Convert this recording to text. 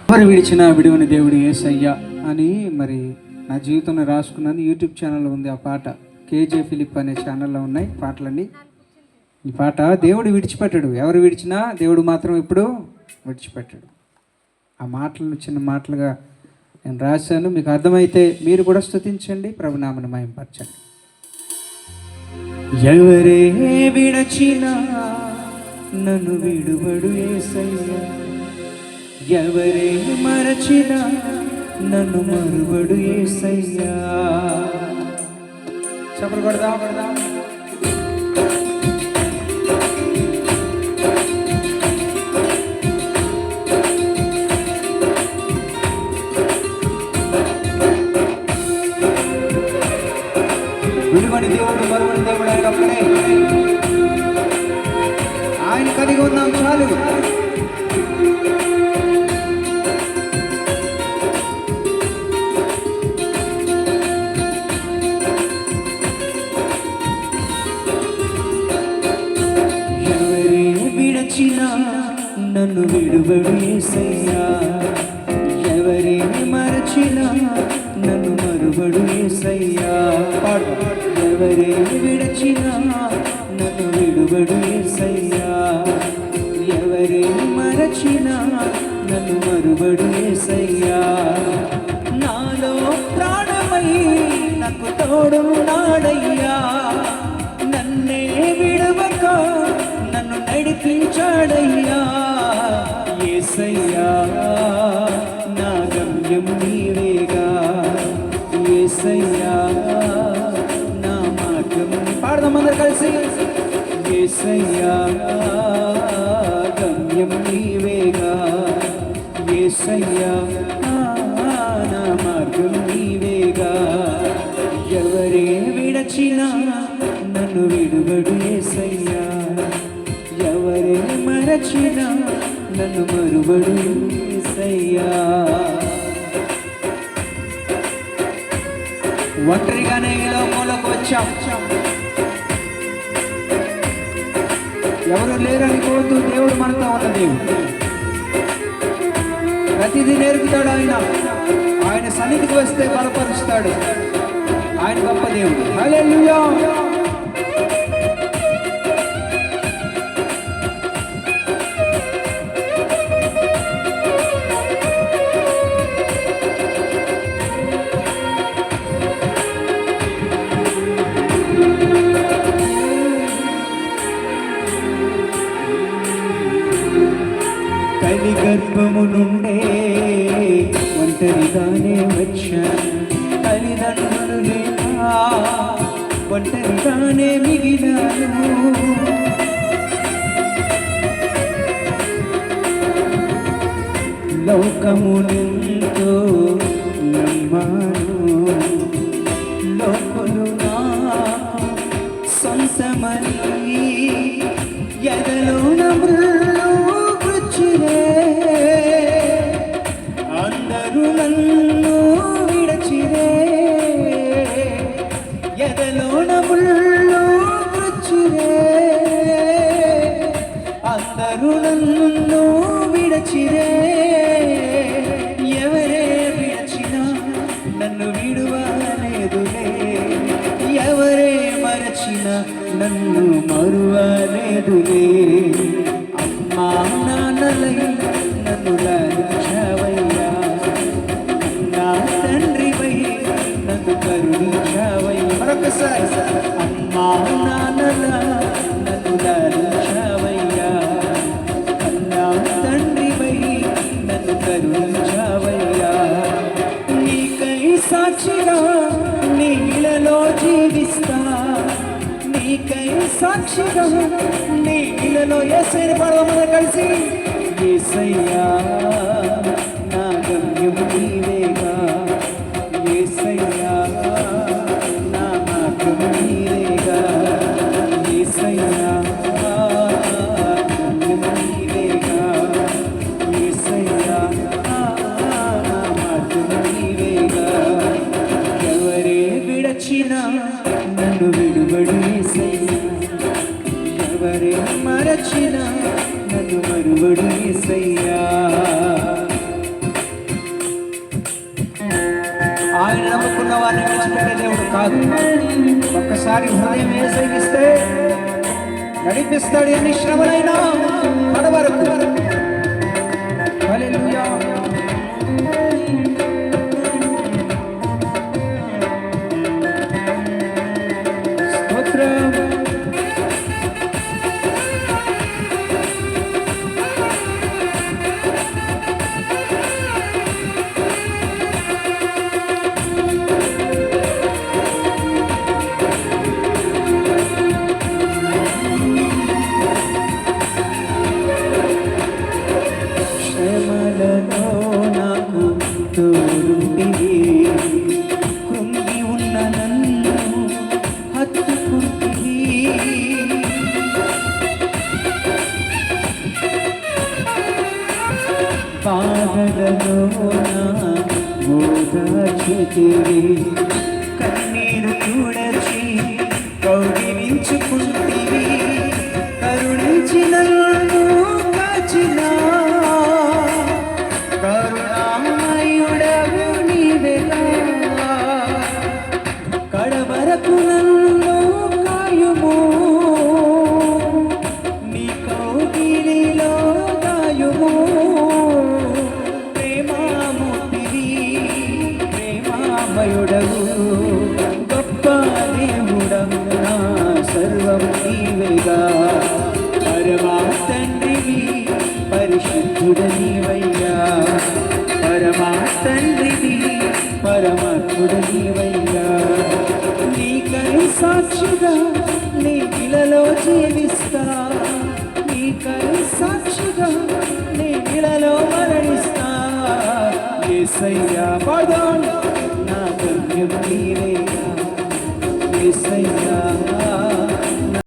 ఎవరు విడిచినా విడివని దేవుడు యేసయ్య అని మరి నా జీవితంలో రాసుకున్నది. యూట్యూబ్ ఛానల్లో ఉంది ఆ పాట. కేజే ఫిలిప్ అనే ఛానల్లో ఉన్నాయి పాటలన్నీ. ఈ పాట దేవుడు విడిచిపెట్టాడు, ఎవరు విడిచినా దేవుడు మాత్రం ఎప్పుడు విడిచిపెట్టాడు. ఆ మాటలను చిన్న మాటలుగా నేను రాశాను. మీకు అర్థమైతే మీరు కూడా స్తుతించండి, ప్రభునామమును మహిమపరచండి. ఎవరే విడచినా నన్ను విడువడు యేసయ్యా, ఎవరే మరచినా నన్ను మరువడు యేసయ్యా. చప్పట్లు కొడదాం. విడువని దేవుడు మరువని దేవుడు ఆయన ఒక్కడే. ఆయన కలిగి ఉన్నాం చాలు. ఎవరే విడచినా నన్ను విడువడు యేసయ్యా, ఎవరే మరచినా నన్ను మరువడు యేసయ్యా. ఎవరే విడచినా నన్ను విడువడు యేసయ్యా, ఎవరే మరచినా నన్ను మరువడు యేసయ్యా. నాలో ప్రాణమై నాకు తోడు నాడయ్యా, నన్నే విడవక నన్ను నడిపించాడయ్యా. యేసయ్యా నా గమ్యం నీవేగా, యేసయ్యా నా మార్గం. పాడదాం అందరు కలిసి. యేసయ్యా గమ్యం నీవేగా, యేసయ్యా నా మార్గం నీవేగా. ఎవరే విడచినా నన్ను విడువడు యేసయ్యా, ఎవరే మరచినా నన్ను మరువడు యేసయ్యా. ఒంటరిగానే ఈ లోకంలోకి వచ్చాం, ఎవరు లేరనుకోవద్దు. దేవుడు మనతో ఉన్న దేవుడు, ప్రతిదీ నేర్పుతాడు. ఆయన సన్నిధికి వస్తే బలపరుస్తాడు. ఆయన గొప్ప దేవుడు. హల్లెలూయా. తల్లి గర్భము నుండే ఒంటరిగానే వచ్చాను, తల్లిదండ్రులు లేక ఒంటరిగానే మిగిలాను. లోకమునెంతో నమ్మాను, లోకులు నా సొంతమని ఎదలో నమ్ములు గుచ్చిరే. అందరూ నన్ను విడచిరే, ఎదలో నమ్ములు గుచ్చిరే. అందరూ నన్ను విడచిరే, ఎవరే విడచినా నన్ను విడువలేదులే, ఎవరే మరచినా నన్ను మరువలేదులే. అమ్మా నాన్నలై నన్ను లాలించావయ్యా, నా తండ్రివై నన్ను కరుణించావయ్యా. మరొకసారి. అమ్మా నాన్నల నన్ను లాలించావయ్యా, నా తండ్రివై నన్ను కరుణించావయ్యా. నీకై సాక్షిగా నీళ్ళలో జీవిస్తా, నీకై సాక్షిగా నీళ్ళలో యేసయ్యని పాడదాం కలిసి. యేసయ్యా నా గమ్యం నీవేగా, యేసయ్యా నా మార్గం నీవేగా, యేసయ్యా గమ్యం నీవేగా, యేసయ్యా నా మార్గం నీవేగా. ఎవరే విడచినా నన్ను విడువడు యేసయ్యా, ఎవరే మరచినా నన్ను మరువడు యేసయ్యా. ఆయన నమ్ముకున్న వారిని విడిచిపెట్టే దేవుడు కాదు. ఒక్కసారి హృదయం యేసయ్యిస్తే నడిపిస్తాడు ఎన్ని శ్రమలైనా కడవరకు. హల్లెలూయా. స్తోత్రం. శ్రమలలో నాకు తోడుంటివి, కృంగి ఉన్న నన్ను హత్తుకుంటివి. బాధలలో ఓదార్చితివి, కన్నీరు తుడచి కౌగిలించుకుంటివి. కరుణించి నన్ను కాచిన కరుణామయుడవు నీవెగా. కడవరకు నన్ను కాయుము, నీ కౌగిలిలో దాయుము. ప్రేమామూర్తివి, ప్రేమామయుడవు, గొప్ప దేవుడవు, నా సర్వం నీవేగా. పరమా తండ్రివి, పరిశుద్ధుడ నీవయ్యా. పరమా తండ్రివి, పరమాత్ముడ నీవయ్యా. నీకై సాక్షిగా నీ ఇలలో జీవిస్తా, నీకై సాక్షిగా నీ ఇలలో మరణిస్తా. యేసయ్యా పాదాం, నా గమ్యం నీవేగా. యేసయ్యా